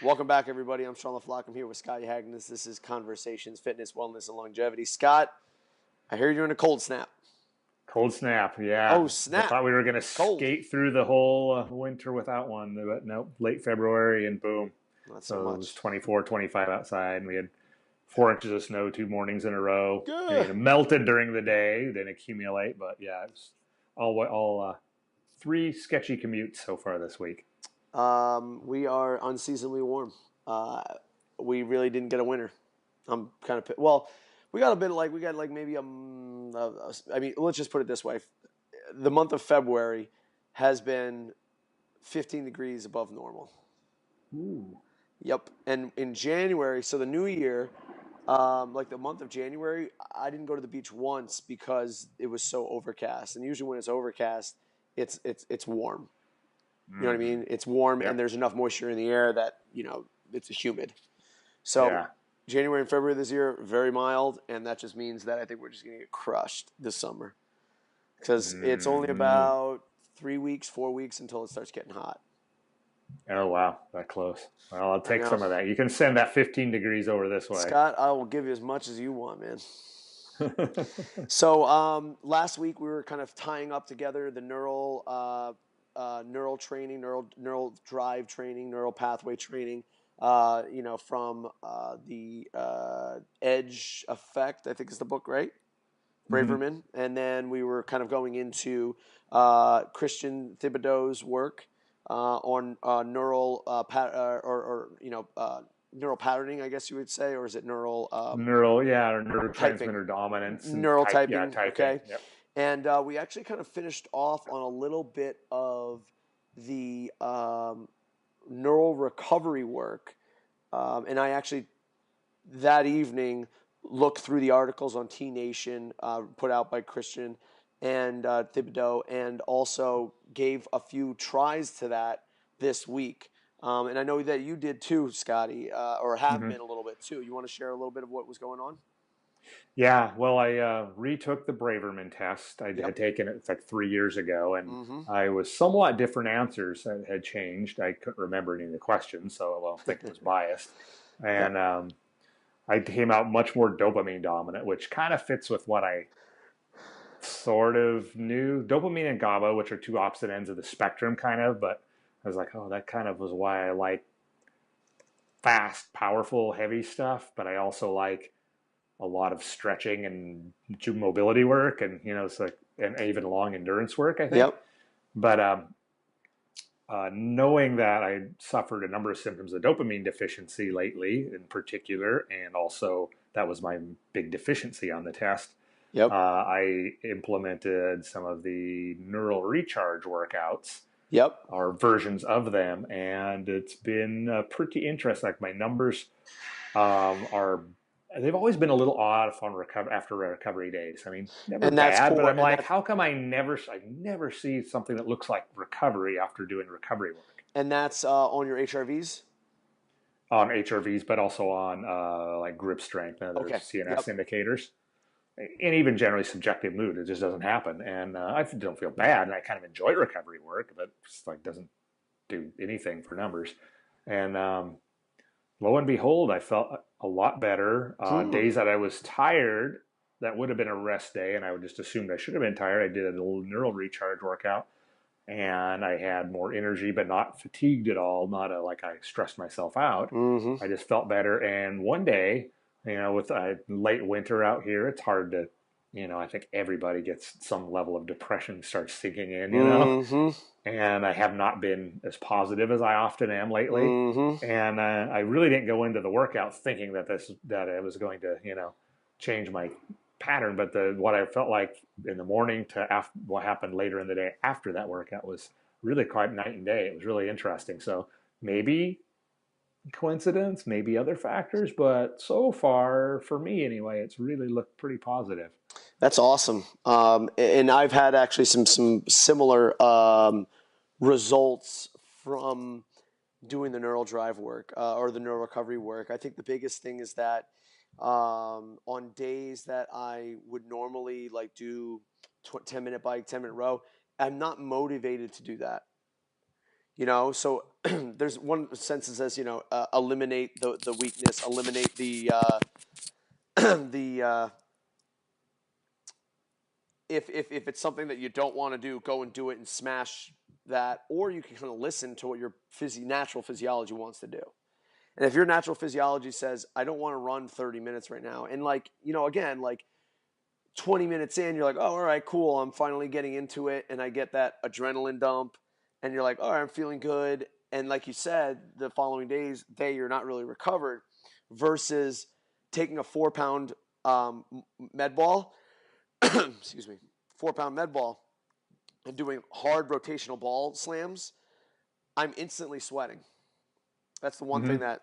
Welcome back, everybody. I'm Sean LaFlock. I'm here with Scott Hagnes. This is Conversations, Fitness, Wellness, and Longevity. Scott, I hear you're in a cold snap. Cold snap, Oh, yeah. I snap. thought we were going to Cold. skate through the whole winter without one, but nope, late February and boom. Not so So it was much. 24, 25 outside, and we had 4 inches of snow 2 mornings in a row. Good. It melted during the day, didn't accumulate, but yeah, it was all three sketchy commutes so far this week. We are unseasonably warm. Uh, we really didn't get a winter. I'm kind of well. We got a bit like we got like maybe I mean, let's just put it this way: the month of February has been 15 degrees above normal. Ooh. Yep. And in January, so the new year, like the month of January, I didn't go to the beach once because it was so overcast. And usually when it's overcast, it's warm. You know what I Mm-hmm. mean? It's warm and Yep. there's enough moisture in the air that, it's humid. So Yeah. January and February this year, very mild, and that just means that I think we're just going to get crushed this summer because it's only Mm. about 3 weeks, 4 weeks until it starts getting hot. Oh, wow. That close. Well, I'll I take know. some of that. You can send that 15 degrees over this way. Scott, I will give you as much as you want, man. So last week we were kind of tying up together the neural training, neural drive training, neural pathway training. From the Edge Effect, I think is the book, right? Hmm. Braverman, and then we were kind of going into Christian Thibodeau's work on neural neural patterning, I guess you would say, or is it neural Neural, yeah, or typing? neurotransmitter dominance and Neural type, yeah, typing, typing. okay. Yep. And we actually kind of finished off on a little bit of the neural recovery work. And I actually, that evening, looked through the articles on T Nation put out by Christian and Thibodeau, and also gave a few tries to that this week. And I know that you did too, Scotty, or have Hmm. been a little bit too. You want to share a little bit of what was going on? Yeah, well, I retook the Braverman test. I Yep. had taken it, it's like 3 years ago, and Mm-hmm. I was somewhat different answers that had changed. I couldn't remember any of the questions, so I don't think it was biased. Yep. And I came out much more dopamine dominant, which kind of fits with what I sort of knew. Dopamine and GABA, which are two opposite ends of the spectrum, kind of, but I was like, oh, that kind of was why I like fast, powerful, heavy stuff, but I also like a lot of stretching and mobility work, and it's like and even long endurance work, I think. Yep. But knowing that I suffered a number of symptoms of dopamine deficiency lately, in particular, and also that was my big deficiency on the test. Yep. I implemented some of the neural recharge workouts Yep. or versions of them, and it's been pretty interesting. Like my numbers are they've always been a little odd on after recovery days. I mean, never And that's bad, but core, I'm and like, that's how come I never see something that looks like recovery after doing recovery work and that's on your HRVs. on HRVs, but also on like grip strength and other Okay. CNS Yep. indicators, and even generally subjective mood. It just doesn't happen, and I don't feel bad, and I kind of enjoy recovery work, but it's like doesn't do anything for numbers, and lo and behold, I felt a lot better. Hmm. Days that I was tired, that would have been a rest day, and I would just assumed I should have been tired. I did a little neural recharge workout, and I had more energy, but not fatigued at all. Not like I stressed myself out. Hmm. I just felt better. And one day, with late winter out here, it's hard to, I think everybody gets some level of depression starts sinking in, Hmm. and I have not been as positive as I often am lately. Hmm. And I really didn't go into the workout thinking that it was going to change my pattern, but what I felt like in the morning to what happened later in the day after that workout was really quite night and day. It was really interesting. So maybe coincidence, maybe other factors, but so far for me anyway, it's really looked pretty positive. That's awesome. And I've had actually some similar results from doing the neural drive work or the neural recovery work. I think the biggest thing is that on days that I would normally like do 10-minute bike, 10-minute row, I'm not motivated to do that. You know, so there's one sense that says, eliminate the weakness, eliminate the the if it's something that you don't want to do, go and do it and smash that, or you can kind of listen to what your natural physiology wants to do. And if your natural physiology says, I don't want to run 30 minutes right now, and like, again, like 20 minutes in, you're like, oh, all right, cool, I'm finally getting into it, and I get that adrenaline dump, and you're like, all right, I'm feeling good. And like you said, the following day, you're not really recovered, versus taking a 4 pound med ball, excuse me, 4 pound med ball, and doing hard rotational ball slams. I'm instantly sweating. That's the one thing Hmm. that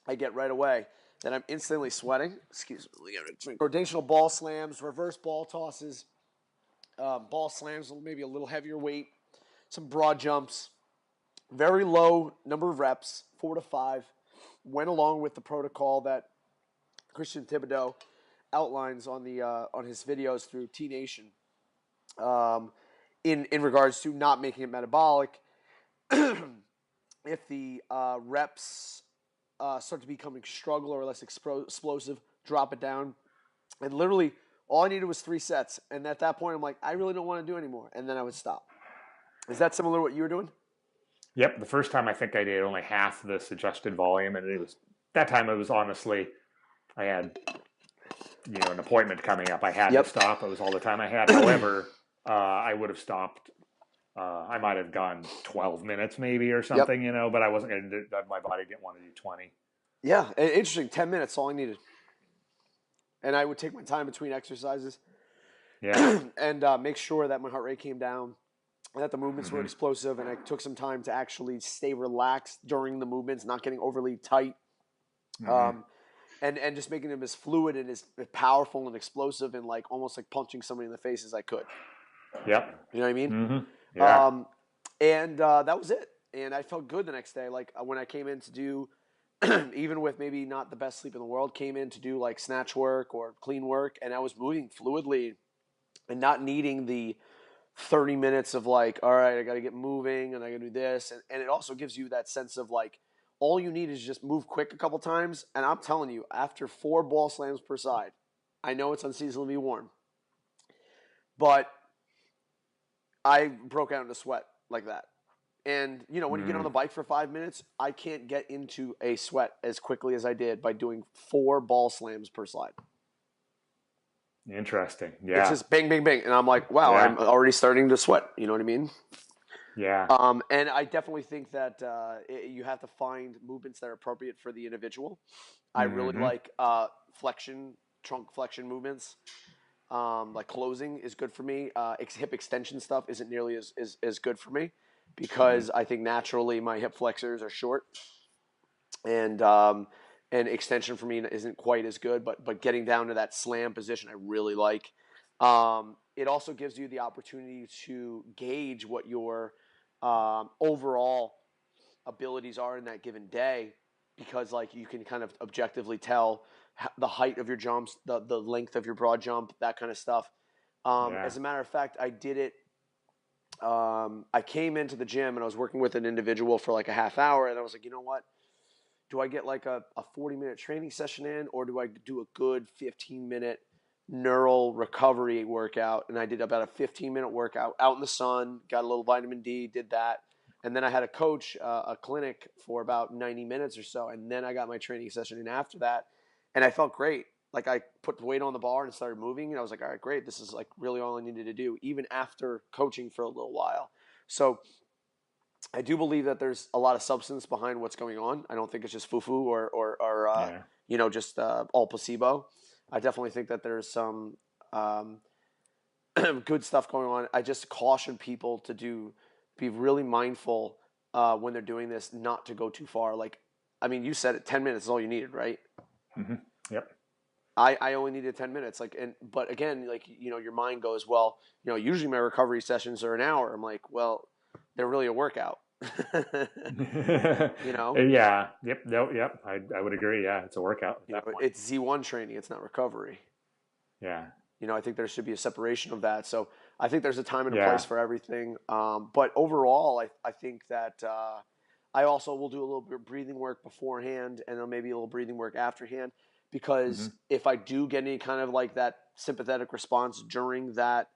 I get right away, that I'm instantly sweating. Excuse me, let me drink. Rotational ball slams, reverse ball tosses, ball slams, maybe a little heavier weight, some broad jumps, very low number of reps, 4 to 5. Went along with the protocol that Christian Thibodeau outlines on his videos through T Nation, in regards to not making it metabolic. If the reps start to becoming struggle or less explosive, drop it down. And literally, all I needed was 3 sets. And at that point, I'm like, I really don't want to do anymore. And then I would stop. Is that similar to what you were doing? Yep. The first time I think I did only half the suggested volume, and it was that time. It was honestly, I had an appointment coming up. I had to Yep. stop. It was all the time I had. However, I would have stopped. I might have gone 12 minutes maybe or Yep. something, but I wasn't going to. My body didn't want to do 20. Yeah. Interesting. 10 minutes, all I needed. And I would take my time between exercises Yeah. and make sure that my heart rate came down, and that the movements were Hmm. explosive, and I took some time to actually stay relaxed during the movements, not getting overly tight, Hmm. um, and just making them as fluid and as powerful and explosive and like almost like punching somebody in the face as I could. Yep. You know what I mean? Hmm. Yeah. Um, and that was it. And I felt good the next day. Like when I came in to do, even with maybe not the best sleep in the world, came in to do like snatch work or clean work, and I was moving fluidly and not needing the 30 minutes of like, all right, I got to get moving and I got to do this. And it also gives you that sense of like, all you need is just move quick a couple times. And I'm telling you, after 4 ball slams per side, I know it's unseasonably warm, but I broke out into sweat like that. And, when you get on Mm. the bike for 5 minutes, I can't get into a sweat as quickly as I did by doing 4 ball slams per slide. Interesting. It's Yeah. just bang, bang, bang. And I'm like, wow, Yeah. I'm already starting to sweat. You know what I mean? Yeah. And I definitely think that you have to find movements that are appropriate for the individual. I really Hmm. like trunk flexion movements. Like closing is good for me. Hip extension stuff isn't nearly as good for me, Hmm. because I think naturally my hip flexors are short, and extension for me isn't quite as good. But getting down to that slam position, I really like. It also gives you the opportunity to gauge what your overall abilities are in that given day, because like you can kind of objectively tell the height of your jumps, the length of your broad jump, that kind of stuff. Yeah. As a matter of fact, I did it. I came into the gym and I was working with an individual for like a half hour, and I was like, you know what? Do I get like a 40-minute training session in, or do I do a good 15-minute neural recovery workout? And I did about a 15-minute workout out in the sun, got a little vitamin D, did that. And then I had a coach, a clinic for about 90 minutes or so. And then I got my training session in after that. And I felt great. Like I put the weight on the bar and started moving. And I was like, all right, great. This is like really all I needed to do, even after coaching for a little while. So I do believe that there's a lot of substance behind what's going on. I don't think it's just foo-foo or Yeah. just all placebo. I definitely think that there's some um, good stuff going on. I just caution people to be really mindful when they're doing this, not to go too far. Like, I mean, you said it, 10 minutes is all you needed, right? Hmm. Yep. I only needed 10 minutes. But again, like, your mind goes, well, usually my recovery sessions are an hour. I'm like, well, they're really a workout. you know, Yeah. Yep. No. Yep. I would agree. Yeah. It's a workout at that point. it's Z1 training. It's not recovery. Yeah. I think there should be a separation of that. So I think there's a time and a place Yeah. for everything. But overall, I think that I also will do a little bit of breathing work beforehand and then maybe a little breathing work afterhand Hmm. because if I do get any kind of like that sympathetic response during that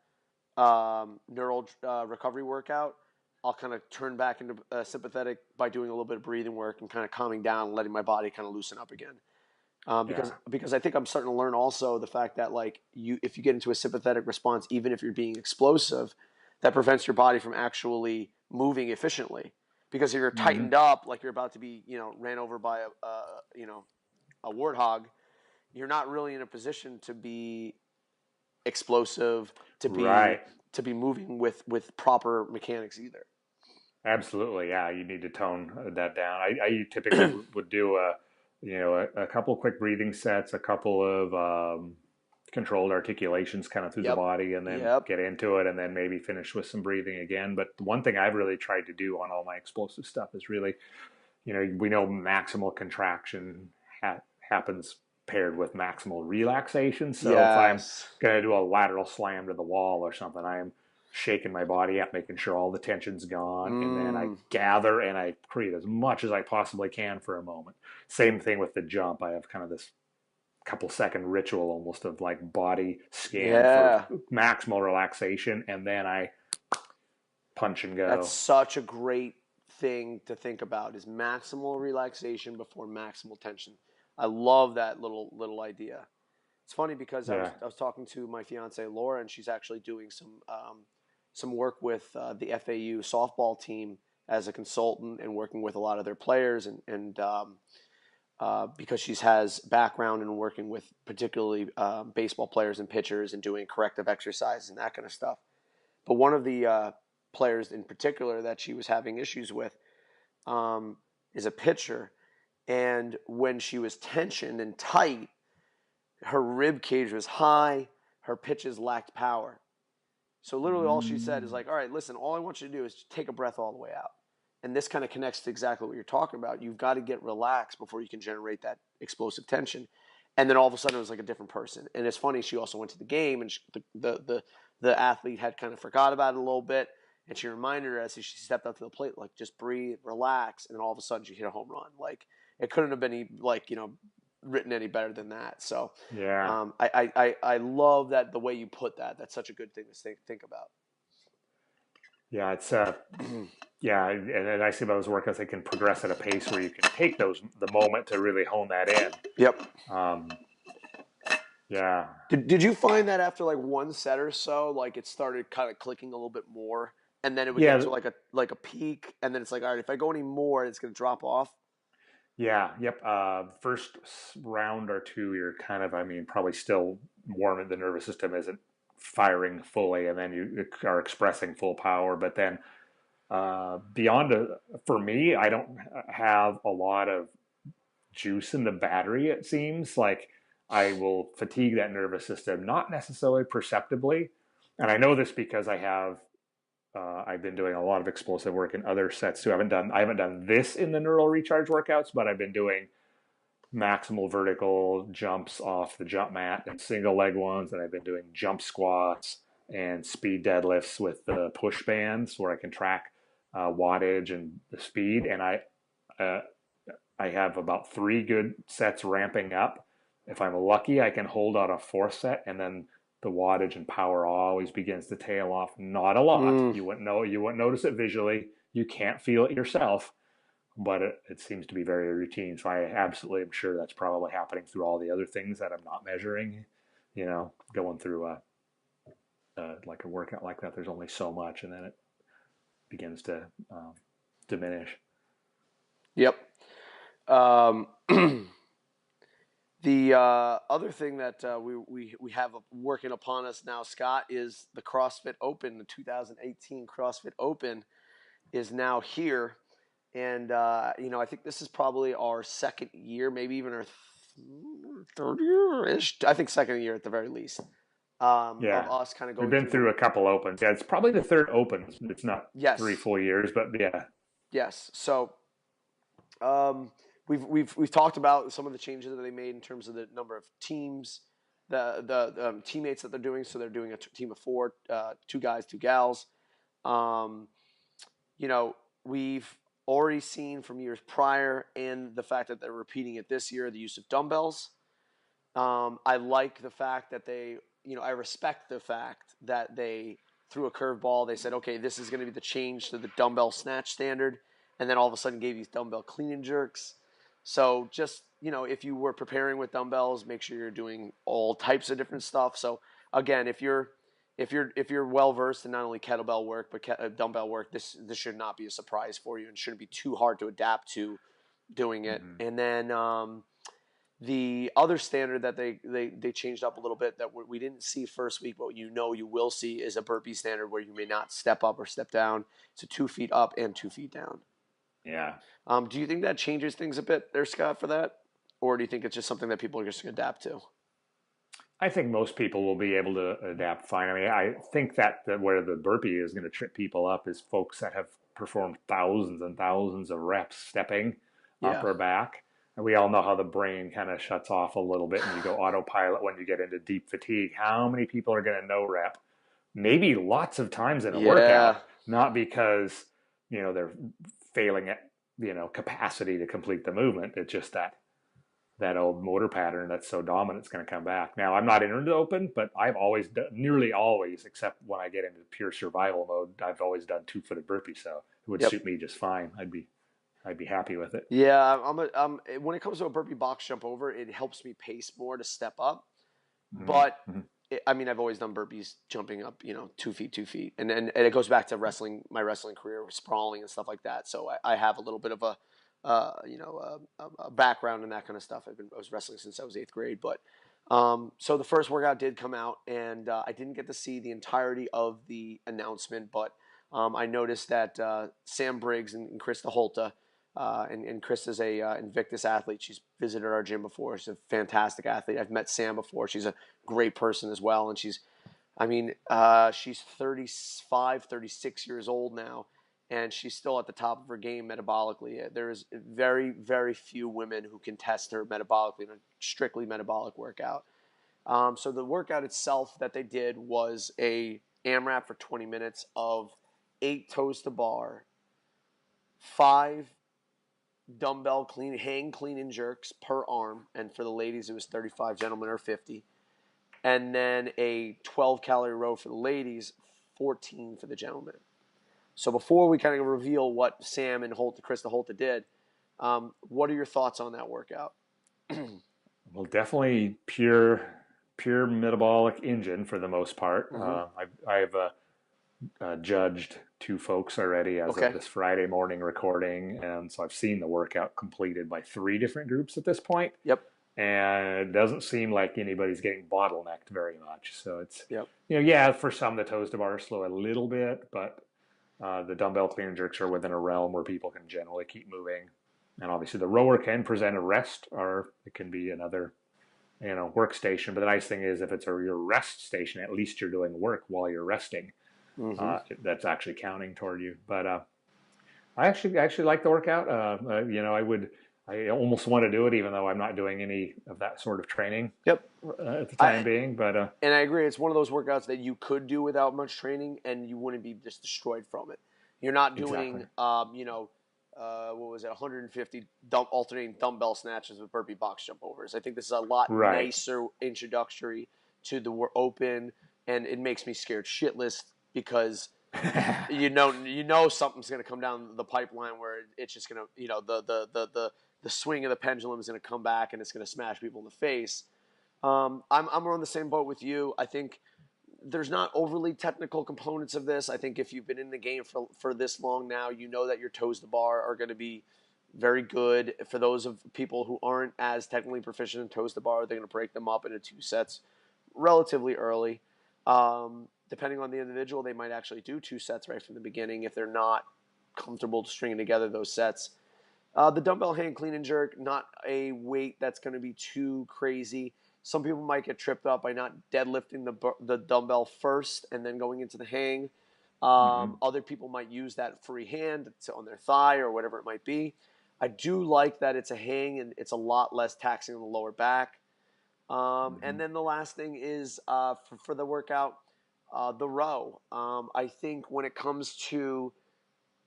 neural recovery workout, I'll kind of turn back into sympathetic by doing a little bit of breathing work and kind of calming down and letting my body kind of loosen up again. Yeah. Because I think I'm starting to learn also the fact that like if you get into a sympathetic response, even if you're being explosive, that prevents your body from actually moving efficiently. Because if you're Hmm. tightened up, like you're about to be ran over by a warthog, you're not really in a position to be explosive, to be Right. moving with proper mechanics either. Absolutely. Yeah. You need to tone that down. I typically would do a couple quick breathing sets, a couple of controlled articulations kind of through the Yep. body, and then Yep. get into it, and then maybe finish with some breathing again. But the one thing I've really tried to do on all my explosive stuff is really, we know maximal contraction happens paired with maximal relaxation. So if I'm Yes. going to do a lateral slam to the wall or something, I am shaking my body up, making sure all the tension's gone, and then I Mm. gather and I create as much as I possibly can for a moment. Same thing with the jump. I have kind of this couple second ritual almost of like body scan for Yeah. maximal relaxation, and then I punch and That's go. such a great thing to think about is maximal relaxation before maximal tension. I love that little idea. It's funny because I was Yeah. I was talking to my fiance Laura and she's actually doing some work with the FAU softball team as a consultant and working with a lot of their players and because she has background in working with particularly baseball players and pitchers and doing corrective exercises and that kind of stuff. But one of the players in particular that she was having issues with um, is a pitcher. And when she was tensioned and tight, her rib cage was high, her pitches lacked power. So literally all she said is Mm. like, all right, listen, all I want you to do is take a breath all the way out. And this kind of connects to exactly what you're talking about. You've got to get relaxed before you can generate that explosive tension. And then all of a sudden it was like a different person. And it's funny, she also went to the game and the athlete had kind of forgot about it a little bit. And she reminded her as she stepped up to the plate, like just breathe, relax. And then all of a sudden she hit a home run. Like it couldn't have been like, written any better than that. So Yeah. I love that the way you put that. That's such a good thing to think about. Yeah, it's yeah, and I see those workouts they can progress at a pace where you can take the moment to really hone that in. Yep. Um, yeah, Did you find that after like one set or so, like it started kind of clicking a little bit more, and then it would get yeah, to like a peak, and then it's like, all right, if I go any more, it's gonna drop off. yeah, yep. First round or two, you're kind of, I mean, probably still warm. The nervous system isn't firing fully, and then you are expressing full power. But then beyond, for me, I don't have a lot of juice in the battery, it seems. Like I will fatigue that nervous system, not necessarily perceptibly. And I know this because I've been doing a lot of explosive work in other sets too. I haven't done this in the neural recharge workouts, but I've been doing maximal vertical jumps off the jump mat and single leg ones, and I've been doing jump squats and speed deadlifts with the push bands where I can track wattage and the speed. And uh, I have about three good sets ramping up. If I'm lucky, I can hold out a fourth set, and then the wattage and power always begins to tail off. Not a lot. Mm, You wouldn't know. You wouldn't notice it visually. You can't feel it yourself, but it seems to be very routine. So I absolutely am sure that's probably happening through all the other things that I'm not measuring. Going through like a workout like that, there's only so much, and then it begins to diminish. yep. Um, the other thing that we have working upon us now, Scott, is the CrossFit Open. The 2018 CrossFit Open is now here, and I think this is probably our second year, maybe even our third year ish. I think second year at the very least of Yeah, us kind of we've going been through the. through a couple opens. Yeah, it's probably the third open. It's not three Yes, full years, but yeah, yes. So um, we've talked about some of the changes that they made in terms of the number of teams the teammates that they're doing. So they're doing a team of four, 2 guys, 2 gals. Um, you know, we've already seen from years prior, and the fact that they're repeating it this year, the use of dumbbells. I like the fact that I respect the fact that they threw a curveball. They said, okay, this is going to be the change to the dumbbell snatch standard, and then all of a sudden gave these dumbbell clean and jerks. So just, if you were preparing with dumbbells, make sure you're doing all types of different stuff. So again, if you're well versed in not only kettlebell work but dumbbell work, this should not be a surprise for you and shouldn't be too hard to adapt to doing it. Mm-hmm. And then the other standard that they changed up a little bit that we didn't see first week, but you will see, is a burpee standard where you may not step up or step down. It's a 2 feet up and 2 feet down. Yeah. Do you think that changes things a bit there, Scott, for that? Or do you think it's just something that people are just going to adapt to? I think most people will be able to adapt fine. I mean, I think that where the burpee is going to trip people up is folks that have performed thousands and thousands of reps stepping up Yeah. or back. And we all know how the brain kind of shuts off a little bit and you go autopilot when you get into deep fatigue. How many people are going to no rep? Maybe lots of times in a Yeah. workout, not because, they're failing at, capacity to complete the movement. It's just that old motor pattern that's so dominant is going to come back. Now, I'm not into open, but I've always done, nearly always, except when I get into pure survival mode, I've always done 2-footed burpees, so it would suit me just fine. I'd be happy with it. Yeah, when it comes to a burpee box jump over, it helps me pace more to step up. But Mm-hmm. I've always done burpees jumping up, 2 feet, 2 feet, and it goes back to my wrestling career, sprawling and stuff like that. So I have a little bit of a background in that kind of stuff. I was wrestling since I was 8th grade, but so the first workout did come out, and I didn't get to see the entirety of the announcement, but I noticed that Sam Briggs and Krista Holta. And Krista's a Invictus athlete. She's visited our gym before. She's a fantastic athlete. I've met Sam before. She's a great person as well. And she's 35, 36 years old now, and she's still at the top of her game metabolically. There is very, very few women who can test her metabolically in a strictly metabolic workout. So the workout itself that they did was a AMRAP for 20 minutes of 8 toes to bar, 5 dumbbell hang clean and jerks per arm, and for the ladies it was 35, gentlemen are 50, and then a 12-calorie row for the ladies, 14 for the gentlemen. So before we kind of reveal what Sam and Krista Holta did, what are your thoughts on that workout? Well, definitely pure metabolic engine for the most part. Mm-hmm. I've judged 2 folks already as of this Friday morning recording, and so I've seen the workout completed by 3 different groups at this point. Yep. And it doesn't seem like anybody's getting bottlenecked very much. So it's, Yep. For some the toes to bar slow a little bit, but the dumbbell clean and jerks are within a realm where people can generally keep moving. And obviously the rower can present a rest, or it can be another, workstation. But the nice thing is if it's your rest station, at least you're doing work while you're resting. Mm-hmm. That's actually counting toward you. But I actually like the workout. I almost want to do it, even though I'm not doing any of that sort of training. Yep. At the time being. But and I agree, it's one of those workouts that you could do without much training, and you wouldn't be just destroyed from it. You're not doing, what was it, 150 alternating dumbbell snatches with burpee box jump overs. I think this is a lot nicer introductory to the open, and it makes me scared shitless because you know something's going to come down the pipeline where it's just going to, the swing of the pendulum is going to come back and it's going to smash people in the face. I'm on the same boat with you. I think there's not overly technical components of this. I think if you've been in the game for this long now, you know that your toes to bar are going to be very good. For those of people who aren't as technically proficient in toes to bar, they're going to break them up into 2 sets relatively early. Depending on the individual, they might actually do 2 sets right from the beginning if they're not comfortable stringing together those sets. The dumbbell hang clean and jerk, not a weight that's going to be too crazy. Some people might get tripped up by not deadlifting the dumbbell first and then going into the hang. Other people might use that free hand on their thigh or whatever it might be. I do like that it's a hang and it's a lot less taxing on the lower back. And Hmm. then the last thing is for the workout, the row. I think when it comes to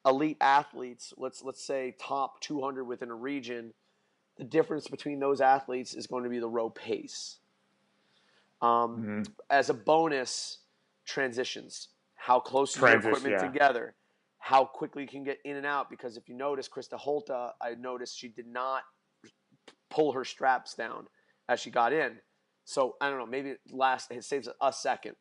elite athletes, let's say top 200 within a region, the difference between those athletes is going to be the row pace. Um, Hmm. as a bonus, transitions. How close is your Transition, equipment yeah, together? How quickly you can get in and out? Because if you notice, Krista Holta, I noticed she did not pull her straps down as she got in. So I don't know, maybe it saves a second.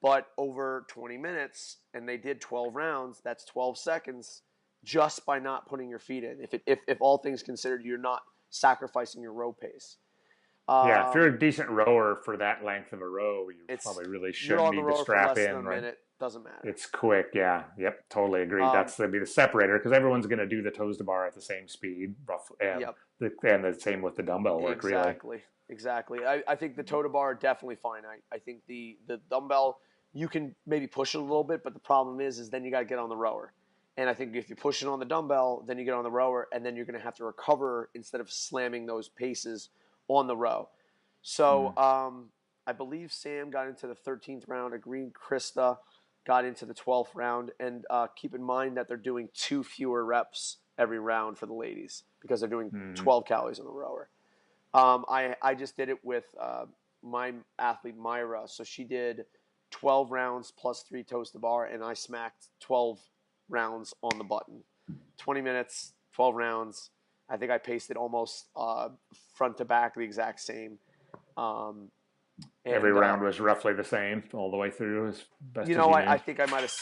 But over 20 minutes, and they did 12 rounds, that's 12 seconds just by not putting your feet in. If all things considered, you're not sacrificing your row pace. yeah. If you're Um, a decent rower for that length of a row, you it's probably really you're shouldn't on the need to rower for strap less than a in, right? minute, doesn't matter. It's quick, yeah. Yep, totally agree. Um, That's gonna be the separator because everyone's gonna do the toes to bar at the same speed, roughly, yep, and the same with the dumbbell work, really. exactly. I think the toe to bar are definitely finite. I think the dumbbell you can maybe push it a little bit, but the problem is then you got to get on the rower. And I think if you push it on the dumbbell, then you get on the rower, and then you're going to have to recover instead of slamming those paces on the row. So Mm. I believe Sam got into the 13th round. Agreed, Krista got into the 12th round. And keep in mind that they're doing 2 fewer reps every round for the ladies because they're doing Mm. 12 calories on the rower. I just did it with my athlete Myra. So she did 12 rounds plus 3 toes to bar, and I smacked 12 rounds on the button. 20 minutes, 12 rounds. I think I paced it almost front to back the exact same. Um, Every and round was roughly the same all the way through, as you best as know, you I knew. think I might have.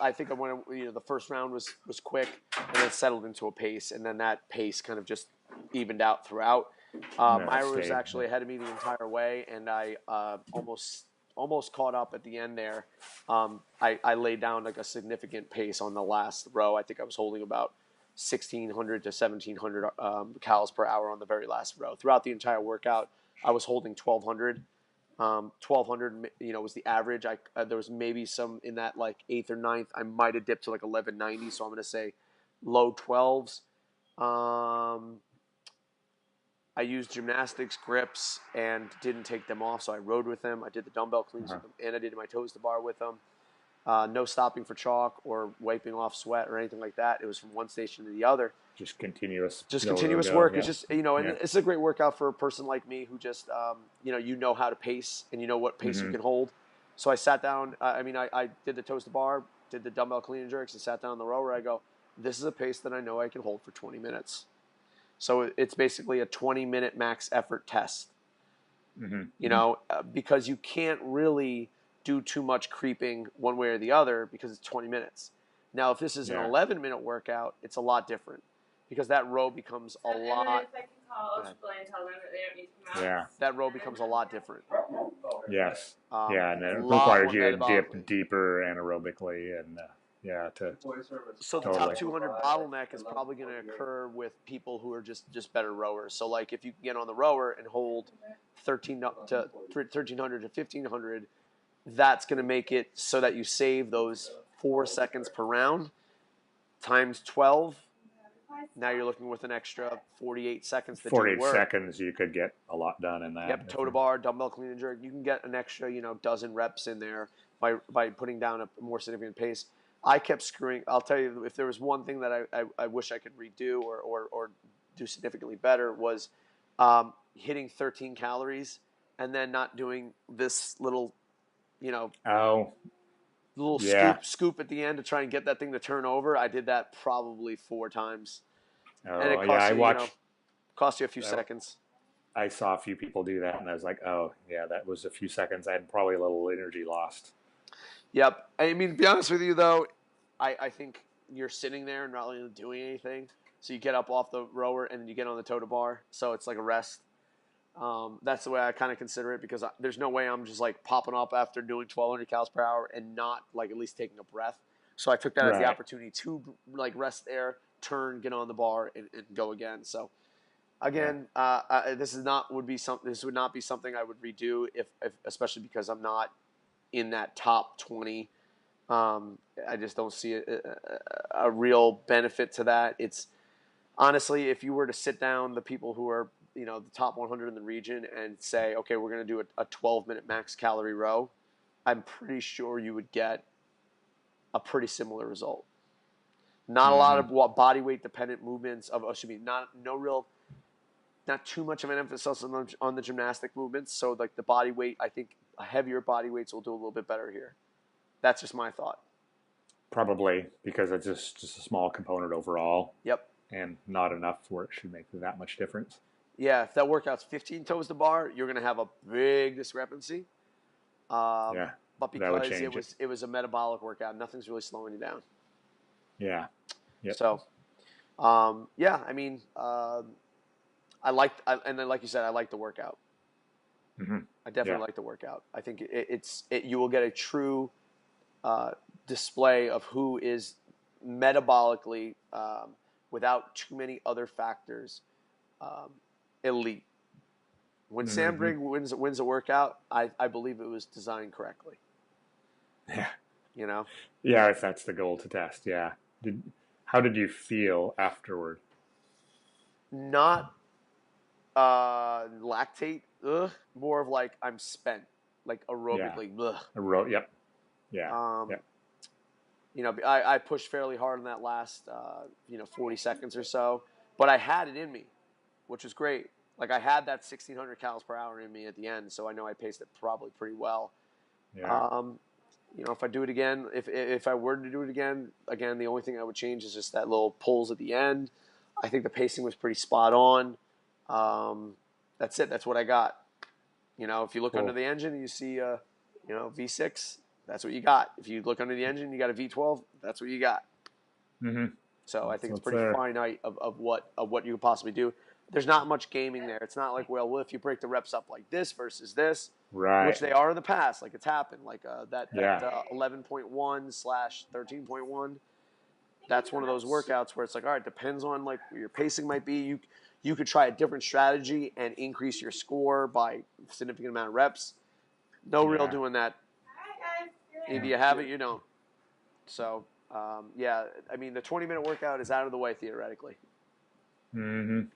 I think I went. The first round was quick, and then settled into a pace, and then that pace kind of just evened out throughout. No, Myra was stayed. actually ahead of me the entire way, and I almost caught up at the end there. I laid down like a significant pace on the last row. I think I was holding about 1,600 to 1,700 calories per hour on the very last row. Throughout the entire workout, I was holding 1,200. 1,200, was the average. There was maybe some in that like eighth or ninth. I might have dipped to like 1190, so I'm going to say low 12s. Um, I used gymnastics grips and didn't take them off, so I rode with them. I did the dumbbell cleans Uh-huh. with them, and I did my toes to bar with them. No stopping for chalk or wiping off sweat or anything like that. It was from one station to the other. Just continuous Just go, go, continuous go. work. It's Yeah. just and Yeah. it's a great workout for a person like me who just you know how to pace and you know what pace you Hmm. can hold. So I sat down. I did the toes to bar, did the dumbbell clean and jerks, and sat down on the rower. I go, this is a pace that I know I can hold for 20 minutes. So it's basically a 20-minute max effort test. Hmm. Because you can't really do too much creeping one way or the other because it's 20 minutes. Now, if this is an Yeah. 11-minute workout, it's a lot different because that row becomes a lot. Yeah. That row becomes a lot different. Yes. Yeah, and A it lot requires more you to metabolically. dip deeper anaerobically, and yeah, to So the top totally. 200 bottleneck is probably going to occur with people who are just better rowers. So like if you can get on the rower and hold 1300 to 1500, that's going to make it so that you save those 4 seconds per round times 12. Now you're looking with an extra 48 seconds to do 48 work. seconds, you could get a lot done in that. Yep, If toe to you, bar, dumbbell clean and jerk. You can get an extra, dozen reps in there by putting down a more significant pace. I kept screwing. I'll tell you, if there was one thing that I wish I could redo or do significantly better was hitting 13 calories and then not doing this you know, oh, little yeah. scoop at the end to try and get that thing to turn over. I did that probably 4 times, and it Oh, yeah. costs I you, watched. cost you a few I, seconds. I saw a few people do that, and I was like, oh, yeah, that was a few seconds. I had probably a little energy lost. Yep. I mean, to be honest with you, though, I think you're sitting there and not really doing anything. So you get up off the rower and you get on the toe to bar. So it's like a rest. That's the way I kind of consider it because there's no way I'm just like popping up after doing 1,200 calories per hour and not like at least taking a breath. So I took that as the Right. opportunity to like rest there, turn, get on the bar, and go again. So Yeah. again, this would not be something I would redo if especially because I'm not in that top 20. I just don't see a real benefit to that. It's honestly, if you were to sit down the people who are the top 100 in the region and say, okay, we're going to do a 12-minute max calorie row, I'm pretty sure you would get a pretty similar result. Not a lot Mm-hmm. of body weight dependent movements not too much of an emphasis on the gymnastic movements. So like the body weight, I think heavier body weights will do a little bit better here. That's just my thought. Probably because it's just a small component overall Yep. and not enough where it should make that much difference. Yeah, if that workout's 15 toes to bar, you're going to have a big discrepancy. Yeah, But that would because change it. it was a metabolic workout, nothing's really slowing you down. Yeah. Yep. So, yeah, I mean, and then like you said, I like the workout. Mm-hmm. I definitely Yeah. like the workout. I think you will get a true display of who is metabolically, without too many other factors, elite. When Sam Mm-hmm. Brigg wins a workout, I believe it was designed correctly. Yeah. You know, Yeah, if that's the goal to test. Yeah. How did you feel afterward? not lactate, more of like I'm spent, like Yeah. aerobically, ugh. Yep. Yeah. Um, Yep. I pushed fairly hard in that last 40 seconds or so, but I had it in me, which was great. Like I had that 1,600 calories per hour in me at the end, so I know I paced it probably pretty well. Yeah. If I do it again, if I were to do it again, the only thing I would change is just that little pulls at the end. I think the pacing was pretty spot on. That's it. That's what I got. If you look under Cool. the engine and you see, V6, that's what you got. If you look under the engine, you got a V12, that's what you got. Mm-hmm. So I think So it's pretty there. finite of what you could possibly do. There's not much gaming there. It's not like, well, if you break the reps up like this versus this, which Right. they are in the past, like it's happened, like that Yeah. 11.1/13.1. That's one of those workouts where it's like, all right, depends on like your pacing might be. You could try a different strategy and increase your score by a significant amount of reps. No real Yeah. doing that. Either you have it, you don't. So, yeah, I mean, the 20-minute workout is out of the way theoretically. Mm-hmm.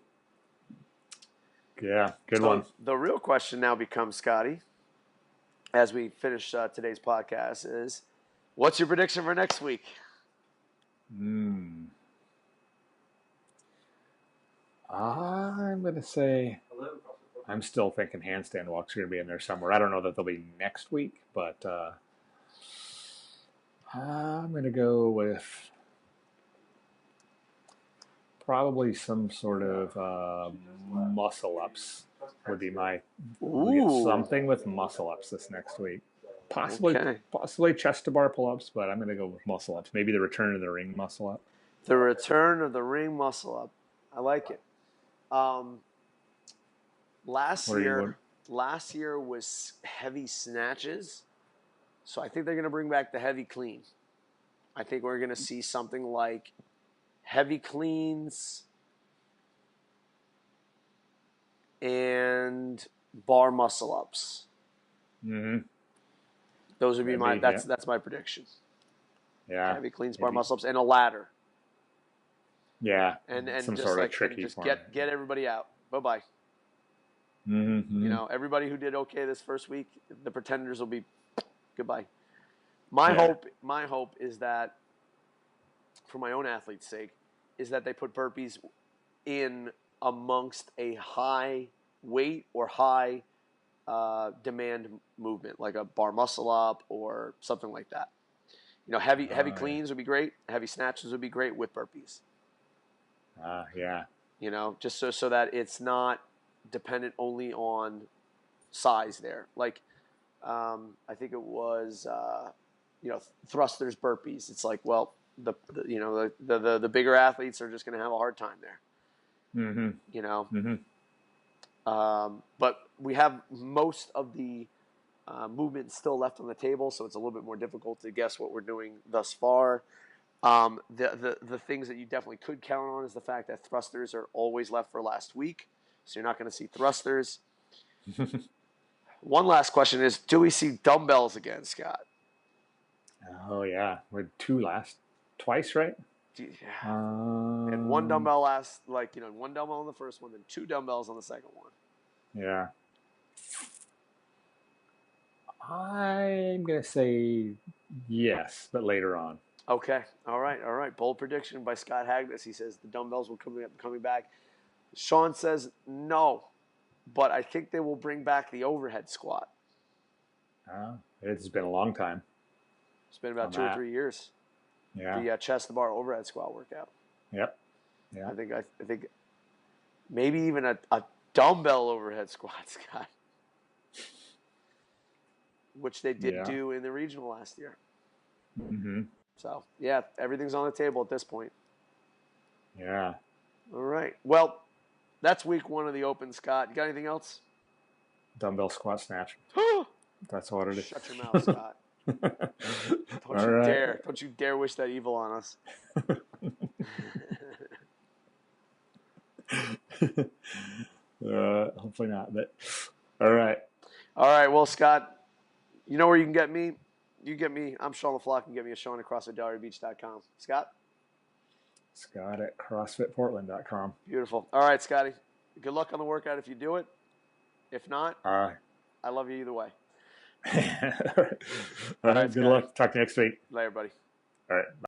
Yeah. Good So one. the real question now becomes, Scotty, as we finish today's podcast, is what's your prediction for next week? I'm going to say I'm still thinking handstand walks are going to be in there somewhere. I don't know that they'll be next week, but I'm going to go with probably some sort of muscle ups would be my. We'll get something with muscle ups this next week. Possibly chest to bar pull ups, but I'm going to go with muscle ups. Maybe the return of the ring muscle up. The return of the ring muscle up. I like it. Last year was heavy snatches, so I think they're going to bring back the heavy clean. I think we're going to see something like heavy cleans and bar muscle ups. Mm-hmm. Those would be that's my prediction. Yeah. Heavy cleans, bar muscle ups, and a ladder. Yeah. And some just sort like of tricky just form. get everybody out. Bye-bye. Mm-hmm. Everybody who did okay this first week, the pretenders will be goodbye. My hope is that, for my own athlete's sake, is that they put burpees in amongst a high weight or high demand movement, like a bar muscle up or something like that. Heavy cleans would be great. Heavy snatches would be great with burpees. Yeah. Just so that it's not dependent only on size there. Like, I think it was, thrusters, burpees. It's like, well, the bigger athletes are just going to have a hard time there. Mm-hmm. Mm-hmm. But we have most of the movement still left on the table, so it's a little bit more difficult to guess what we're doing thus far. The things that you definitely could count on is the fact that thrusters are always left for last week, so you're not going to see thrusters. One last question is, do we see dumbbells again, Scott? Oh yeah, we're twice, right? And one dumbbell last, one dumbbell on the first one, then 2 dumbbells on the second one. Yeah. I'm going to say yes, but later on. Okay. All right. Bold prediction by Scott Hagnes. He says the dumbbells will coming back. Sean says no, but I think they will bring back the overhead squat. It's been a long time. It's been about 2 or 3 years. Yeah. The chest to bar overhead squat workout. Yep. Yeah. I think maybe even a dumbbell overhead squat, Scott, which they did do in the regional last year. Mm-hmm. So, yeah, everything's on the table at this point. Yeah. All right. Well, that's week 1 of the Open, Scott. You got anything else? Dumbbell squat snatch. That's what it is. Shut your mouth, Scott. Don't you dare wish that evil on us. Hopefully not, but all right. All right. Well, Scott, you know where you can get me? You get me. I'm Sean LaFlock. You can get me at Sean at CrossFitDelray.com. Scott? Scott at CrossFitPortland.com. Beautiful. All right, Scotty. Good luck on the workout if you do it. If not, I love you either way. All right. Good luck. Talk to you next week. Later, buddy. All right. Bye.